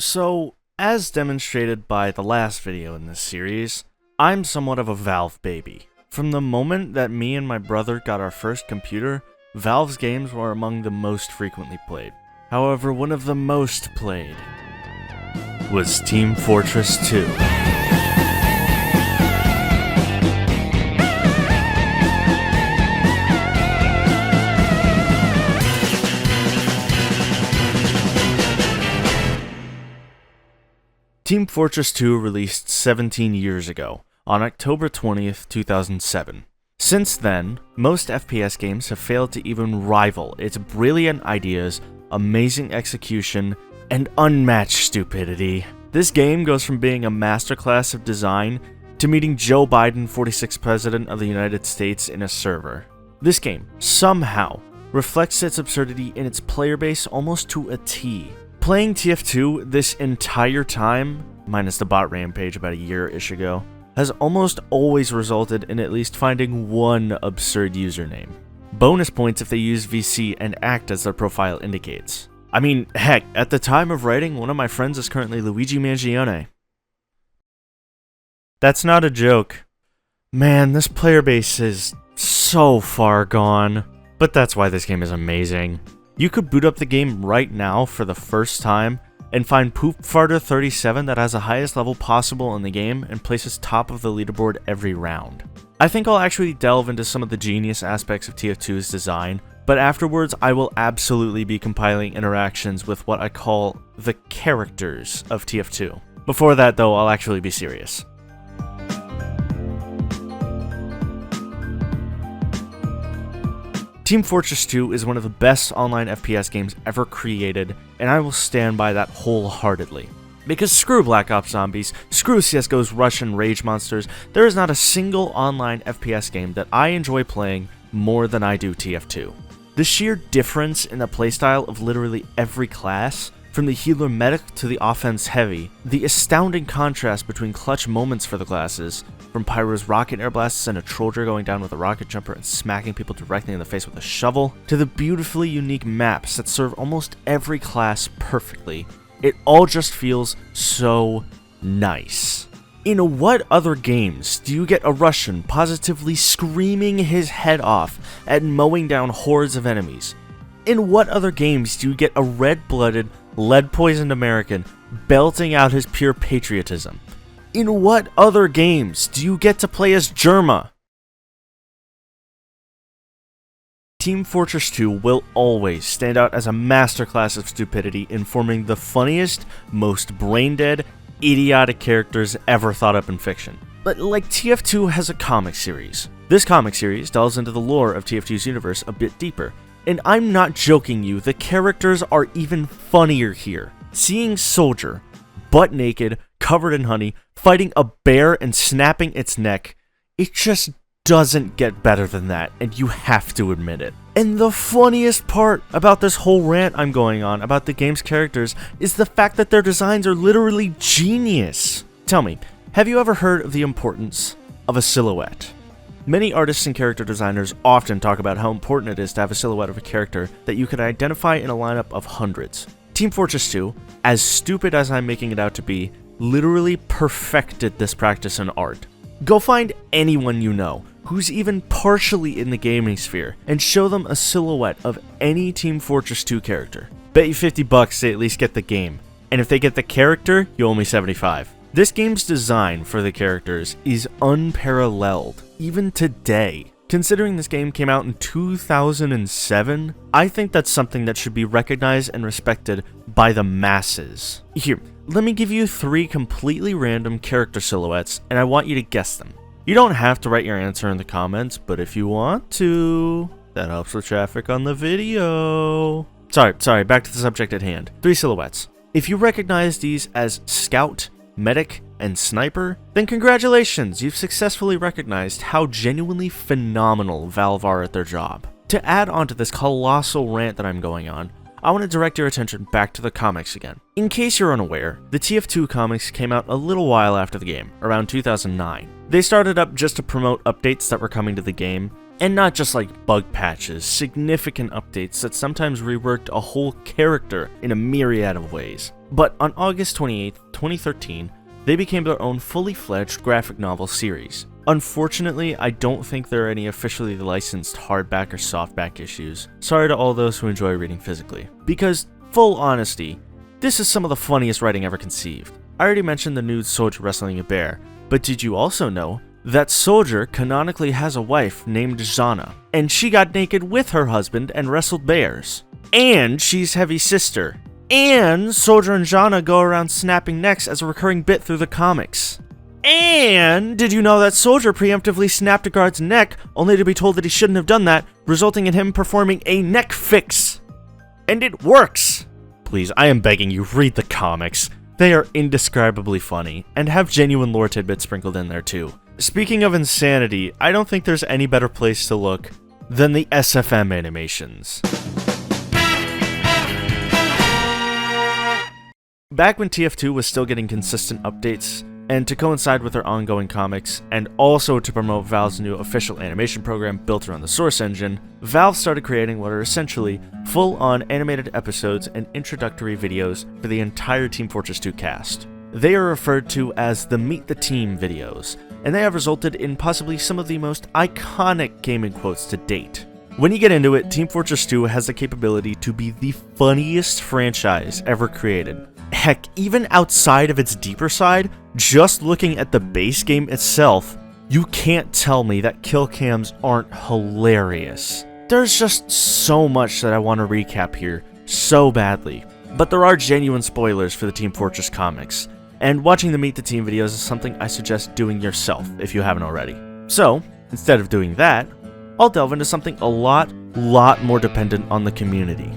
So, as demonstrated by the last video in this series, I'm somewhat of a Valve baby. From the moment that me and my brother got our first computer, Valve's games were among the most frequently played. However, one of the most played was Team Fortress 2. Team Fortress 2 released 17 years ago, on October 20th, 2007. Since then, most FPS games have failed to even rival its brilliant ideas, amazing execution, and unmatched stupidity. This game goes from being a masterclass of design to meeting Joe Biden, 46th President of the United States, in a server. This game, somehow, reflects its absurdity in its player base almost to a T. Playing TF2 this entire time, minus the bot rampage about a year-ish ago, has almost always resulted in at least finding one absurd username. Bonus points if they use VC and act as their profile indicates. I mean, heck, at the time of writing, one of my friends is currently Luigi Mangione. That's not a joke. Man, this player base is so far gone. But that's why this game is amazing. You could boot up the game right now for the first time and find Poop Farter 37 that has the highest level possible in the game and places top of the leaderboard every round. I think I'll actually delve into some of the genius aspects of TF2's design, but afterwards I will absolutely be compiling interactions with what I call the characters of TF2. Before that though, I'll actually be serious. Team Fortress 2 is one of the best online FPS games ever created, and I will stand by that wholeheartedly. Because screw Black Ops Zombies, screw CSGO's Rush and Rage Monsters, there is not a single online FPS game that I enjoy playing more than I do TF2. The sheer difference in the playstyle of literally every class, from the healer medic to the offense heavy, the astounding contrast between clutch moments for the classes, from Pyro's rocket air blasts and a Trollder going down with a rocket jumper and smacking people directly in the face with a shovel, to the beautifully unique maps that serve almost every class perfectly. It all just feels so nice. In what other games do you get a Russian positively screaming his head off at mowing down hordes of enemies? In what other games do you get a red-blooded, lead-poisoned American belting out his pure patriotism? In what other games do you get to play as Germa? Team Fortress 2 will always stand out as a masterclass of stupidity in forming the funniest, most brain-dead, idiotic characters ever thought up in fiction. But like TF2 has a comic series. This comic series delves into the lore of TF2's universe a bit deeper. And I'm not joking you, the characters are even funnier here. Seeing Soldier, butt naked, covered in honey, fighting a bear and snapping its neck, it just doesn't get better than that, and you have to admit it. And the funniest part about this whole rant I'm going on about the game's characters is the fact that their designs are literally genius. Tell me, have you ever heard of the importance of a silhouette? Many artists and character designers often talk about how important it is to have a silhouette of a character that you can identify in a lineup of hundreds. Team Fortress 2, as stupid as I'm making it out to be, literally perfected this practice in art. Go find anyone you know who's even partially in the gaming sphere and show them a silhouette of any Team Fortress 2 character. Bet you $50 they at least get the game, and if they get the character, you owe me $75. This game's design for the characters is unparalleled, even today. Considering this game came out in 2007, I think that's something that should be recognized and respected by the masses. Here, let me give you 3 completely random character silhouettes, and I want you to guess them. You don't have to write your answer in the comments, but if you want to, that helps with traffic on the video. Sorry, back to the subject at hand. 3 silhouettes. If you recognize these as Scout, Medic, and Sniper, then congratulations, you've successfully recognized how genuinely phenomenal Valve are at their job. To add on to this colossal rant that I'm going on, I want to direct your attention back to the comics again. In case you're unaware, the TF2 comics came out a little while after the game, around 2009. They started up just to promote updates that were coming to the game, And not just like bug patches, significant updates that sometimes reworked a whole character in a myriad of ways. But on August 28, 2013, they became their own fully fledged graphic novel series. Unfortunately, I don't think there are any officially licensed hardback or softback issues. Sorry to all those who enjoy reading physically. Because, full honesty, this is some of the funniest writing ever conceived. I already mentioned the nude soldier wrestling a bear, but did you also know that Soldier canonically has a wife named Zana, and she got naked with her husband and wrestled bears? And she's Heavy's sister. And Soldier and Zana go around snapping necks as a recurring bit through the comics. And did you know that Soldier preemptively snapped a guard's neck, only to be told that he shouldn't have done that, resulting in him performing a neck fix? And it works! Please, I am begging you, read the comics. They are indescribably funny, and have genuine lore tidbits sprinkled in there too. Speaking of insanity, I don't think there's any better place to look than the SFM animations. Back when TF2 was still getting consistent updates, and to coincide with their ongoing comics, and also to promote Valve's new official animation program built around the Source engine, Valve started creating what are essentially full-on animated episodes and introductory videos for the entire Team Fortress 2 cast. They are referred to as the Meet the Team videos, and they have resulted in possibly some of the most iconic gaming quotes to date. When you get into it, Team Fortress 2 has the capability to be the funniest franchise ever created. Heck, even outside of its deeper side, just looking at the base game itself, you can't tell me that kill cams aren't hilarious. There's just so much that I want to recap here, so badly. But there are genuine spoilers for the Team Fortress comics, and watching the Meet the Team videos is something I suggest doing yourself if you haven't already. So, instead of doing that, I'll delve into something a lot more dependent on the community.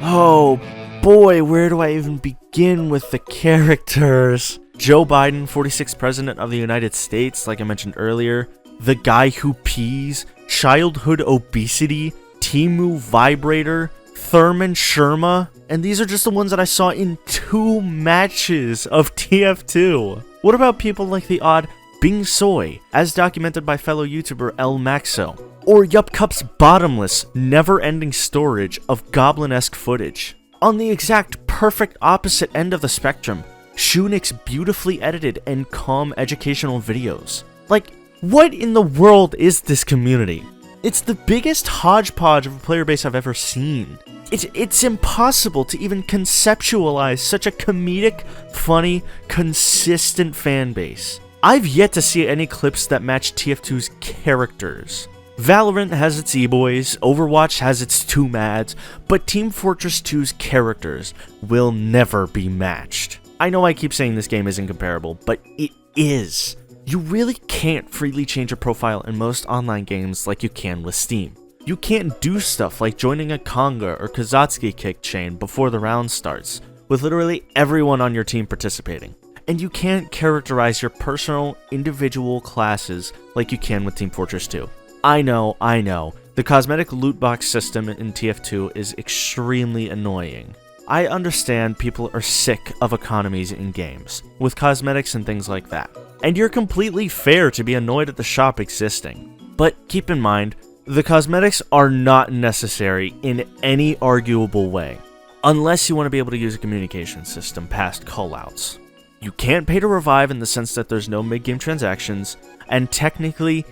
Oh boy, where do I even begin with the characters? Joe Biden, 46th President of the United States, like I mentioned earlier, the guy who pees, childhood obesity, Temu Vibrator, Thurman Sherma, and these are just the ones that I saw in 2 matches of TF2. What about people like the odd Bing Soy, as documented by fellow YouTuber El Maxo, or YupCup's bottomless, never-ending storage of goblin-esque footage? On the exact perfect opposite end of the spectrum, Shunix's beautifully edited and calm educational videos. Like, what in the world is this community? It's the biggest hodgepodge of a player base I've ever seen. It's impossible to even conceptualize such a comedic, funny, consistent fan base. I've yet to see any clips that match TF2's characters. Valorant has its e-boys, Overwatch has its 2 mads, but Team Fortress 2's characters will never be matched. I know I keep saying this game isn't comparable, but it is. You really can't freely change a profile in most online games like you can with Steam. You can't do stuff like joining a Conga or Kazatsuki kick chain before the round starts, with literally everyone on your team participating. And you can't characterize your personal, individual classes like you can with Team Fortress 2. I know, the cosmetic loot box system in TF2 is extremely annoying. I understand people are sick of economies in games, with cosmetics and things like that. And you're completely fair to be annoyed at the shop existing. But keep in mind, the cosmetics are not necessary in any arguable way, unless you want to be able to use a communication system past callouts. You can't pay to revive in the sense that there's no mid-game transactions, and technically,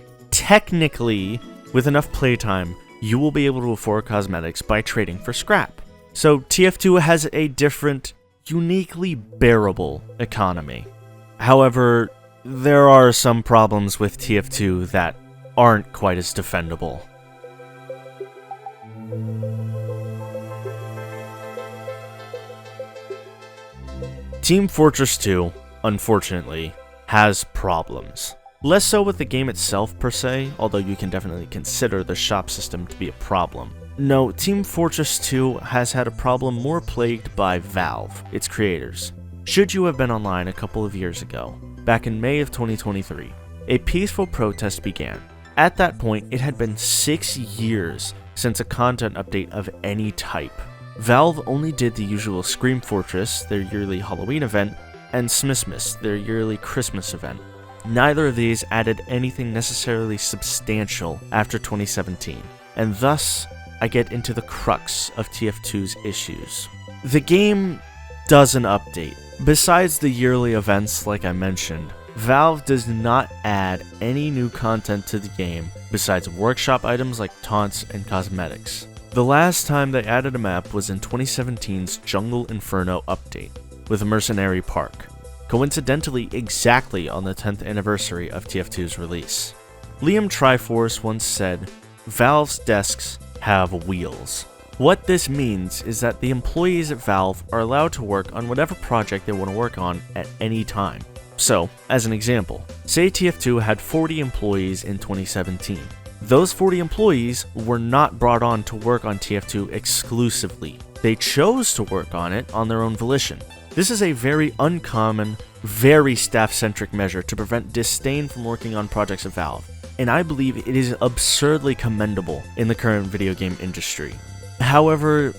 with enough playtime, you will be able to afford cosmetics by trading for scrap. So TF2 has a different, uniquely bearable economy. However, there are some problems with TF2 that aren't quite as defendable. Team Fortress 2, unfortunately, has problems. Less so with the game itself per se, although you can definitely consider the shop system to be a problem. No, Team Fortress 2 has had a problem more plagued by Valve, its creators. Should you have been online a couple of years ago, back in May of 2023, a peaceful protest began. At that point, it had been 6 years since a content update of any type. Valve only did the usual Scream Fortress, their yearly Halloween event, and Smissmas, their yearly Christmas event. Neither of these added anything necessarily substantial after 2017, and thus I get into the crux of TF2's issues. The game doesn't update. Besides the yearly events like I mentioned, Valve does not add any new content to the game besides workshop items like taunts and cosmetics. The last time they added a map was in 2017's Jungle Inferno update, with a Mercenary Park, coincidentally exactly on the 10th anniversary of TF2's release. Liam Triforce once said, "Valve's desks have wheels." What this means is that the employees at Valve are allowed to work on whatever project they want to work on at any time. So, as an example, say TF2 had 40 employees in 2017. Those 40 employees were not brought on to work on TF2 exclusively. They chose to work on it on their own volition. This is a very uncommon, very staff-centric measure to prevent disdain from working on projects at Valve, and I believe it is absurdly commendable in the current video game industry. However,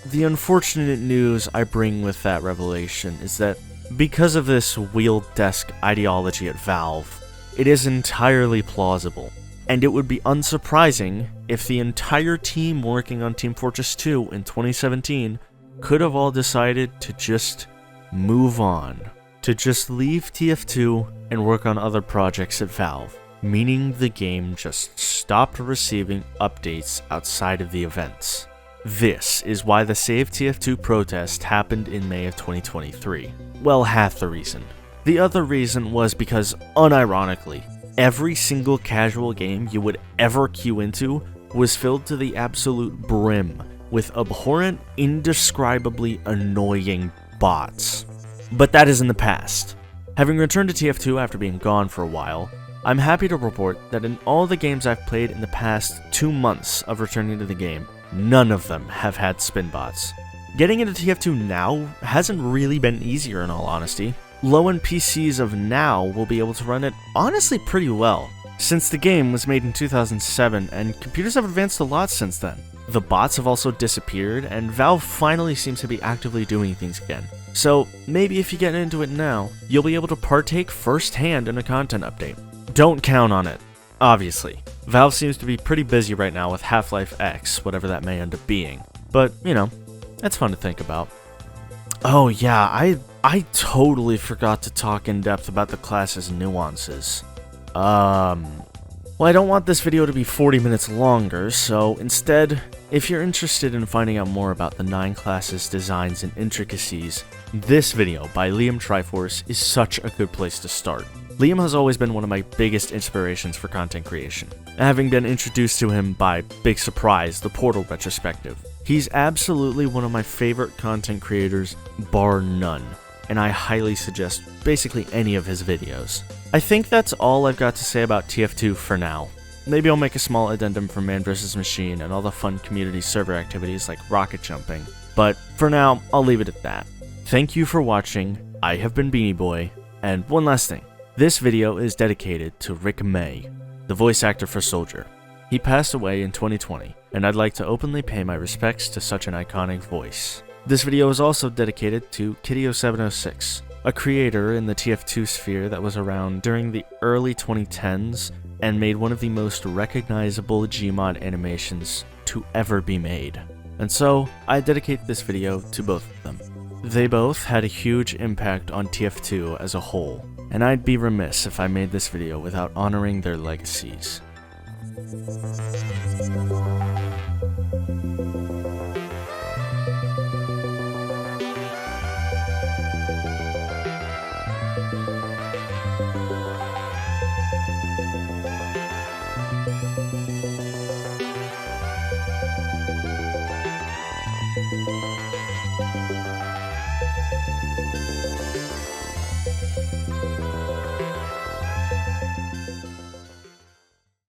the unfortunate news I bring with that revelation is that because of this wheeled desk ideology at Valve, it is entirely plausible, and it would be unsurprising if the entire team working on Team Fortress 2 in 2017 could have all decided to just move on, to just leave TF2 and work on other projects at Valve, meaning the game just stopped receiving updates outside of the events. This is why the Save TF2 protest happened in May of 2023. Well, half the reason. The other reason was because, unironically, every single casual game you would ever queue into was filled to the absolute brim with abhorrent, indescribably annoying bots. But that is in the past. Having returned to TF2 after being gone for a while, I'm happy to report that in all the games I've played in the past 2 months of returning to the game, none of them have had spin bots. Getting into TF2 now hasn't really been easier in all honesty. Low-end PCs of now will be able to run it honestly pretty well, since the game was made in 2007 and computers have advanced a lot since then. The bots have also disappeared, and Valve finally seems to be actively doing things again. So maybe if you get into it now, you'll be able to partake firsthand in a content update. Don't count on it, obviously. Valve seems to be pretty busy right now with Half-Life X, whatever that may end up being. But, you know, that's fun to think about. Oh yeah, I totally forgot to talk in depth about the class's nuances. Well, I don't want this video to be 40 minutes longer, so instead, if you're interested in finding out more about the 9 classes' designs and intricacies, this video by Liam Triforce is such a good place to start. Liam has always been one of my biggest inspirations for content creation, having been introduced to him by, big surprise, the Portal retrospective. He's absolutely one of my favorite content creators, bar none, and I highly suggest basically any of his videos. I think that's all I've got to say about TF2 for now. Maybe I'll make a small addendum for Man vs. Machine and all the fun community server activities like rocket jumping, but for now, I'll leave it at that. Thank you for watching, I have been Beanie Boy, and one last thing. This video is dedicated to Rick May, the voice actor for Soldier. He passed away in 2020, and I'd like to openly pay my respects to such an iconic voice. This video is also dedicated to Kitty0706, a creator in the TF2 sphere that was around during the early 2010s and made one of the most recognizable Gmod animations to ever be made. And so, I dedicate this video to both of them. They both had a huge impact on TF2 as a whole, and I'd be remiss if I made this video without honoring their legacies.